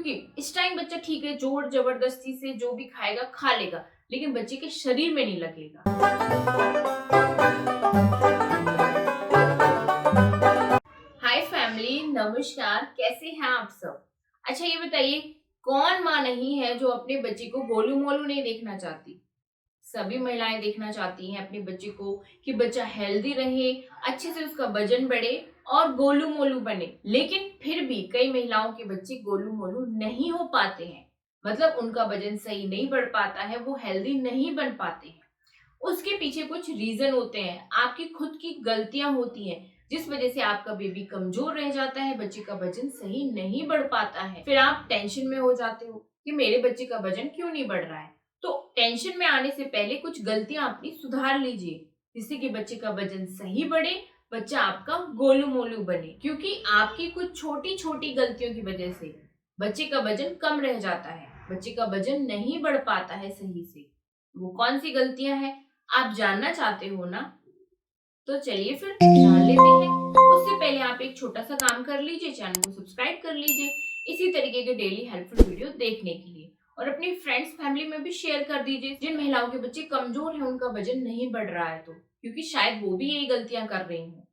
क्योंकि इस टाइम बच्चा ठीक है, जोर जबरदस्ती से जो भी खाएगा खा लेगा, लेकिन बच्चे के शरीर में नहीं लगेगा। हाय फैमिली, नमस्कार, कैसे हैं आप सब। अच्छा ये बताइए, कौन माँ नहीं है जो अपने बच्चे को गोलू मोलू नहीं देखना चाहती। सभी महिलाएं देखना चाहती हैं अपने बच्चे को कि बच्चा हेल्दी रहे, अच्छे से उसका वजन बढ़े और गोलू मोलू बने। लेकिन फिर भी कई महिलाओं के बच्चे गोलू मोलू नहीं हो पाते हैं, मतलब उनका वजन सही नहीं बढ़ पाता है, वो हेल्दी नहीं बन पाते हैं। उसके पीछे कुछ रीजन होते हैं, आपकी खुद की गलतियां होती हैं, जिस वजह से आपका बेबी कमजोर रह जाता है, बच्चे का वजन सही नहीं बढ़ पाता है। फिर आप टेंशन में हो जाते हो कि मेरे बच्चे का वजन क्यों नहीं बढ़ रहा है। तो टेंशन में आने से पहले कुछ गलतियां अपनी सुधार लीजिए, जिससे कि बच्चे का वजन सही बढ़े, बच्चा आपका गोलू मोलू बने। क्योंकि आपकी कुछ छोटी छोटी गलतियों की वजह से बच्चे का वजन कम रह जाता है, बच्चे का वजन नहीं बढ़ पाता है सही से। वो कौन सी गलतियां हैं आप जानना चाहते हो ना, तो चलिए फिर जान लेते हैं। उससे पहले आप एक छोटा सा काम कर लीजिए, चैनल को सब्सक्राइब कर लीजिए इसी तरीके के डेली हेल्पफुल वीडियो देखने के लिए, और अपनी फ्रेंड्स फैमिली में भी शेयर कर दीजिए जिन महिलाओं के बच्चे कमजोर हैं, उनका वजन नहीं बढ़ रहा है, तो क्योंकि शायद वो भी यही गलतियां कर रही हूँ।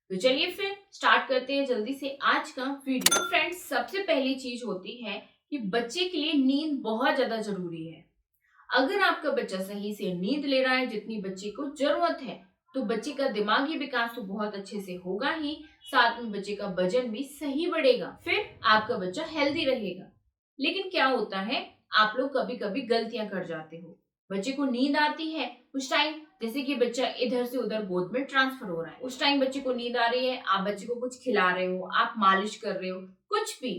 तो चलिए फिर स्टार्ट करते हैं जल्दी से आज का वीडियो। तो फ्रेंड्स, सबसे पहली चीज होती है कि बच्चे के लिए नींद बहुत ज्यादा जरूरी है। अगर आपका बच्चा सही से नींद ले रहा है जितनी बच्चे को जरूरत है, तो बच्चे का दिमागी विकास तो बहुत अच्छे से होगा ही, साथ में बच्चे का वजन भी सही बढ़ेगा, फिर आपका बच्चा हेल्दी रहेगा। लेकिन क्या होता है, आप लोग कभी कभी गलतियां कर जाते हो। बच्चे को नींद आती है उस टाइम, जैसे कि बच्चा इधर से उधर गोद में ट्रांसफर हो रहा है, उस टाइम बच्चे को नींद आ रही है, आप बच्चे को कुछ खिला रहे हो, आप मालिश कर रहे हो, कुछ भी।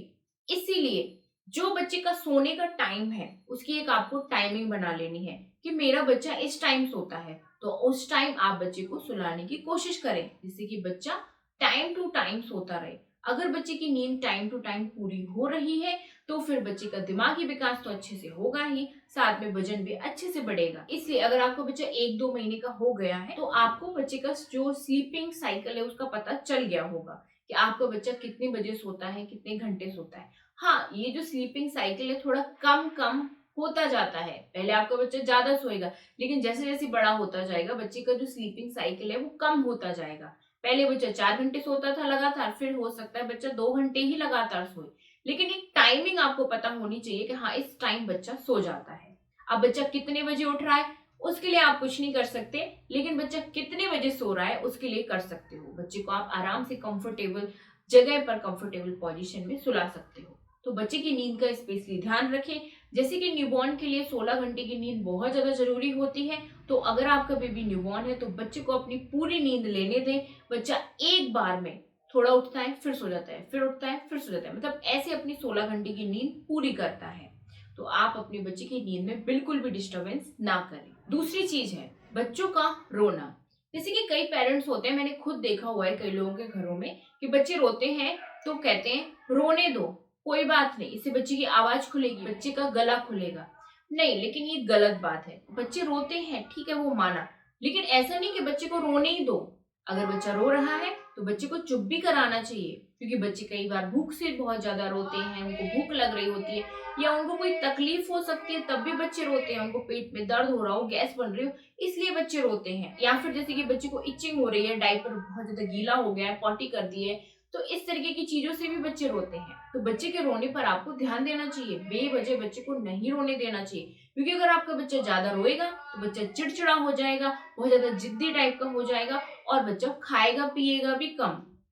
इसीलिए जो बच्चे का सोने का टाइम है उसकी एक आपको टाइमिंग बना लेनी है कि मेरा बच्चा इस टाइम सोता है, तो उस टाइम आप बच्चे को सुलाने की कोशिश करें, जिससे कि बच्चा टाइम टू टाइम सोता रहे। अगर बच्चे की नींद टाइम टू टाइम पूरी हो रही है, तो फिर बच्चे का दिमागी विकास तो अच्छे से होगा ही, साथ में वजन भी अच्छे से बढ़ेगा। इसलिए अगर आपको बच्चा 1-2 महीने का हो गया है, तो आपको बच्चे का जो स्लीपिंग साइकिल है उसका पता चल गया होगा कि आपका बच्चा कितने बजे सोता है, कितने घंटे सोता है। हाँ, ये जो स्लीपिंग साइकिल है थोड़ा कम कम होता जाता है। पहले आपका बच्चा ज्यादा सोएगा, लेकिन जैसे जैसे बड़ा होता जाएगा बच्चे का जो स्लीपिंग साइकिल है वो कम होता जाएगा। पहले बच्चा 4 घंटे सोता था लगातार, फिर हो सकता है बच्चा 2 घंटे ही लगातार सोए। लेकिन एक टाइमिंग आपको पता होनी चाहिए कि हाँ, इस टाइम बच्चा सो जाता है। अब बच्चा कितने बजे उठ रहा है उसके लिए आप कुछ नहीं कर सकते, लेकिन बच्चा कितने बजे सो रहा है उसके लिए कर सकते हो। बच्चे को आप आराम से कंफर्टेबल जगह पर, कंफर्टेबल पोजीशन में सुला सकते हो। तो बच्चे की नींद का स्पेशली ध्यान रखें। जैसे कि न्यूबॉर्न के लिए 16 घंटे की नींद बहुत ज्यादा जरूरी होती है, तो अगर आपका बेबी न्यूबॉर्न है तो बच्चे को अपनी पूरी नींद लेने दें। बच्चा एक बार में थोड़ा उठता है फिर सो जाता है, फिर उठता है फिर सो जाता है, मतलब ऐसे अपनी 16 घंटे की नींद पूरी करता है। तो आप अपने बच्चे की नींद में बिल्कुल भी डिस्टरबेंस ना करें। दूसरी चीज है बच्चों का रोना। जैसे कि कई पेरेंट्स होते हैं, मैंने खुद देखा हुआ है कई लोगों के घरों में, कि बच्चे रोते हैं तो कहते हैं रोने दो, कोई बात नहीं, इससे बच्चे की आवाज खुलेगी, बच्चे का गला खुलेगा। नहीं, लेकिन ये गलत बात है। बच्चे रोते हैं ठीक है, वो माना, लेकिन ऐसा नहीं कि बच्चे को रोने ही दो। अगर बच्चा रो रहा है तो बच्चे को चुप भी कराना चाहिए, क्योंकि बच्चे कई बार भूख से बहुत ज्यादा रोते हैं, उनको भूख लग रही होती है, या उनको कोई तकलीफ हो सकती है तब भी बच्चे रोते हैं, उनको पेट में दर्द हो रहा हो, गैस बन रही हो, इसलिए बच्चे रोते हैं। या फिर जैसे कि बच्चे को इचिंग हो रही है, डायपर बहुत ज्यादा गीला हो गया है, पॉटी कर दी है, तो इस तरीके की चीजों से भी बच्चे रोते हैं। तो बच्चे के रोने पर आपको ध्यान देना चाहिए, बेवजह बच्चे को नहीं रोने देना चाहिए, क्योंकि अगर आपका बच्चा ज्यादा रोएगा तो बच्चा चिड़चिड़ा हो जाएगा, बहुत ज्यादा जिद्दी टाइप का हो जाएगा, और बच्चा खाएगा पिएगा भी कम,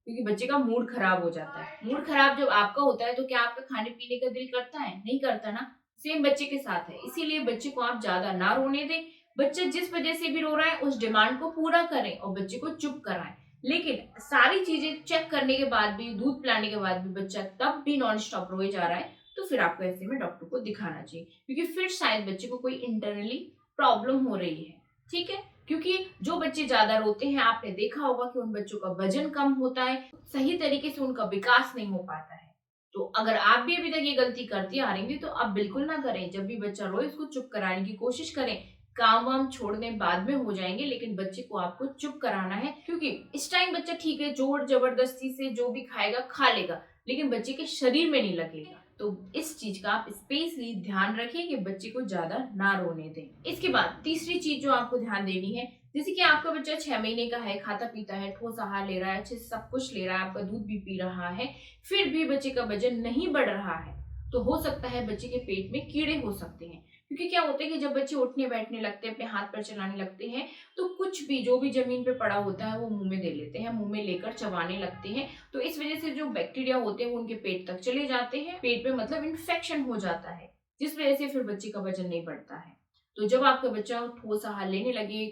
क्योंकि बच्चे का मूड खराब हो जाता है। मूड खराब जब आपका होता है तो क्या आपका खाने पीने का दिल करता है? नहीं करता ना। सेम बच्चे के साथ है, इसीलिए बच्चे को आप ज्यादा ना रोने दें। बच्चा जिस वजह से भी रो रहा है उस डिमांड को पूरा करें और बच्चे को चुप कराएं। लेकिन सारी चीजें चेक करने के बाद भी, दूध पिलाने के बाद भी बच्चा तब भी नॉन स्टॉप रोए जा रहा है, तो फिर आपको ऐसे में डॉक्टर को दिखाना चाहिए, क्योंकि फिर शायद बच्चे को कोई इंटरनली प्रॉब्लम हो रही है। ठीक है, क्योंकि जो बच्चे ज्यादा रोते हैं आपने देखा होगा कि उन बच्चों का वजन कम होता है, सही तरीके से उनका विकास नहीं हो पाता है। तो अगर आप भी अभी तक ये गलती करती आ रही थी तो आप बिल्कुल ना करें। जब भी बच्चा रोए उसको चुप कराने की कोशिश करें। काम वाम छोड़ने बाद में हो जाएंगे, लेकिन बच्चे को आपको चुप कराना है, क्योंकि इस टाइम बच्चा ठीक है, जोर जबरदस्ती से जो भी खाएगा खा लेगा, लेकिन बच्चे के शरीर में नहीं लगेगा। तो इस चीज का आप स्पेशली ध्यान रखिए कि बच्चे को ज्यादा ना रोने दें। इसके बाद तीसरी चीज जो आपको ध्यान देनी है, जैसे कि आपका बच्चा 6 महीने का है, खाता पीता है, ठोस आहार ले रहा है, अच्छे से सब कुछ ले रहा है, आपका दूध भी पी रहा है, फिर भी बच्चे का वजन नहीं बढ़ रहा है, तो हो सकता है बच्चे के पेट में कीड़े हो सकते हैं। क्योंकि क्या होता है कि जब बच्चे उठने बैठने लगते हैं, अपने हाथ पैर चलाने लगते हैं, तो कुछ भी जो भी जमीन पे पड़ा होता है वो मुंह में दे लेते हैं, मुंह में लेकर चबाने लगते हैं। तो इस वजह से जो बैक्टीरिया होते हैं वो उनके पेट तक चले जाते हैं, पेट में मतलब इन्फेक्शन हो जाता है, जिस वजह से फिर बच्चे का वजन नहीं बढ़ता है। तो जब आपका बच्चा ठोस आहार लेने लगे,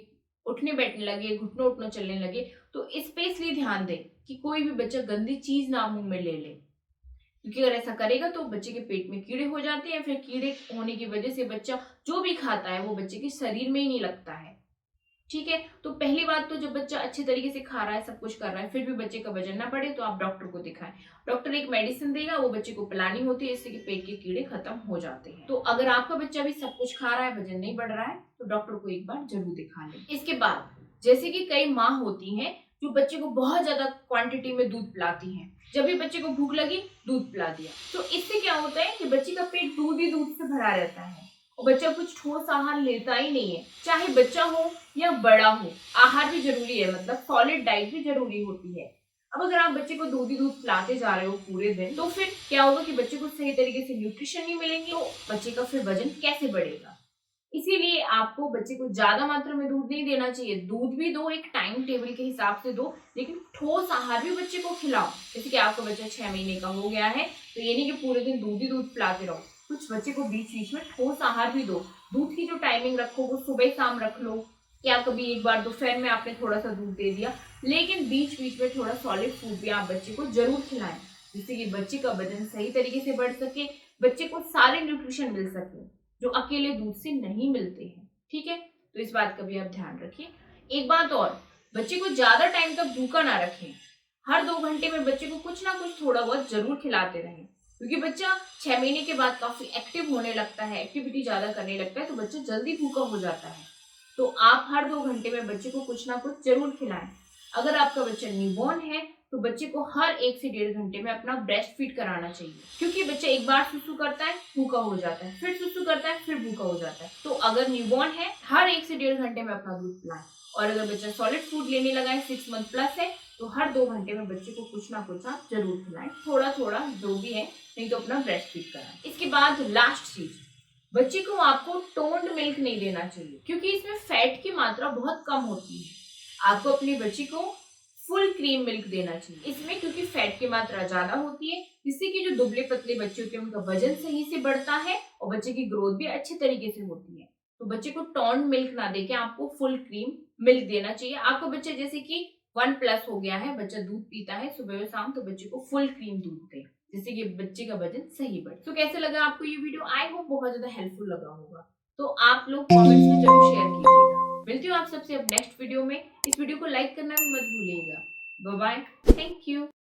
उठने बैठने लगे, घुटनों उठनों चलने लगे, तो स्पेशली ध्यान दें कि कोई भी बच्चा गंदी चीज ना मुंह में ले ले, क्योंकि अगर ऐसा करेगा तो बच्चे के पेट में कीड़े हो जाते हैं, फिर कीड़े होने की वजह से बच्चा जो भी खाता है वो बच्चे के शरीर में ही नहीं लगता है। ठीक है, तो पहली बात तो जब बच्चा अच्छे तरीके से खा रहा है, सब कुछ कर रहा है, फिर भी बच्चे का वजन ना बढ़े, तो आप डॉक्टर को दिखाएं। डॉक्टर एक मेडिसिन देगा, वो बच्चे को पिलानी होती है, इससे कि पेट के कीड़े खत्म हो जाते हैं। तो अगर आपका बच्चा भी सब कुछ खा रहा है, वजन नहीं बढ़ रहा है, तो डॉक्टर को एक बार जरूर दिखा लें। इसके बाद जैसे कि कई माँ होती हैं जो बच्चे को बहुत ज्यादा क्वांटिटी में दूध पिलाती हैं, जब भी बच्चे को भूख लगी दूध पिला दिया, तो इससे क्या होता है कि बच्चे का पेट दूध ही दूध से भरा रहता है और बच्चा कुछ ठोस आहार लेता ही नहीं है। चाहे बच्चा हो या बड़ा हो, आहार भी जरूरी है, मतलब सॉलिड डाइट भी जरूरी होती है। अब अगर आप बच्चे को दूध ही दूध पिलाते जा रहे हो पूरे दिन, तो फिर क्या होगा कि बच्चे को सही तरीके से न्यूट्रिशन नहीं मिलेंगे, तो बच्चे का फिर वजन कैसे बढ़ेगा। इसीलिए आपको बच्चे को ज्यादा मात्रा में दूध नहीं देना चाहिए। दूध भी दो, एक टाइम टेबल के हिसाब से दो, लेकिन ठोस आहार भी बच्चे को खिलाओ। जैसे कि आपका बच्चा 6 महीने का हो गया है, तो ये नहीं कि पूरे दिन दूध ही दूध पिलाते रहो, कुछ बच्चे को बीच बीच में ठोस आहार भी दो। दूध की जो टाइमिंग रखो वो सुबह शाम रख लो, या कभी एक बार दोपहर में आपने थोड़ा सा दूध दे दिया, लेकिन बीच बीच में थोड़ा सॉलिड फूड भी आप बच्चे को जरूर खिलाएं, जिससे कि बच्चे का वजन सही तरीके से बढ़ सके, बच्चे को सारे न्यूट्रिशन मिल सके जो अकेले दूध से नहीं मिलते हैं। ठीक है, तो इस बात का भी आप ध्यान रखिए। एक बात और, बच्चे को ज्यादा टाइम तक भूखा ना रखें। हर 2 घंटे में बच्चे को कुछ ना कुछ थोड़ा बहुत जरूर खिलाते रहें, क्योंकि बच्चा 6 महीने के बाद काफी एक्टिव होने लगता है, एक्टिविटी ज्यादा करने लगता है, तो बच्चा जल्दी भूखा हो जाता है। तो आप हर 2 घंटे में बच्चे को कुछ ना कुछ जरूर खिलाएं। अगर आपका बच्चा न्यूबॉर्न है तो बच्चे को हर 1 से 1.5 घंटे में अपना ब्रेस्ट फीड कराना चाहिए, क्योंकि बच्चा एक बार सुसु करता है, भूखा हो जाता है, फिर सुसु करता है, फिर भूखा हो जाता है। तो अगर न्यूबॉर्न है, हर 1 से 1.5 घंटे में अपना दूध पिलाएं। और अगर बच्चा सॉलिड फूड लेने लगा है, 6 मंथ प्लस है, तो हर 2 घंटे में बच्चे को कुछ ना कुछ आप जरूर खिलाएं, थोड़ा थोड़ा जो भी है, नहीं तो अपना ब्रेस्ट फीड कराएं। इसके बाद लास्ट चीज, बच्चे को आपको टोन्ड मिल्क नहीं देना चाहिए, क्योंकि इसमें फैट की मात्रा बहुत कम होती है। आपको अपने बच्चे को फुल क्रीम मिल्क देना चाहिए इसमें, क्योंकि फैट की मात्रा ज्यादा होती है, जिससे कि जो दुबले पतले बच्चे होते हैं उनका वजन सही से बढ़ता है और बच्चे की ग्रोथ भी अच्छे तरीके से होती है। तो बच्चे को टोन्ड मिल्क ना देके आपको फुल क्रीम मिल्क देना चाहिए। आपका बच्चा जैसे कि 1+ हो गया है, बच्चा दूध पीता है सुबह और शाम, तो बच्चे को फुल क्रीम दूध दे, जिससे कि बच्चे का वजन सही बढ़े। तो कैसे लगा आपको ये वीडियो? आई होप बहुत ज्यादा हेल्पफुल लगा होगा। तो आप लोग कमेंट्स में जरूर शेयर कीजिएगा। मिलती हूँ आप सबसे अब नेक्स्ट वीडियो में। इस वीडियो को लाइक करना भी मत भूलिएगा। Bye bye, thank you.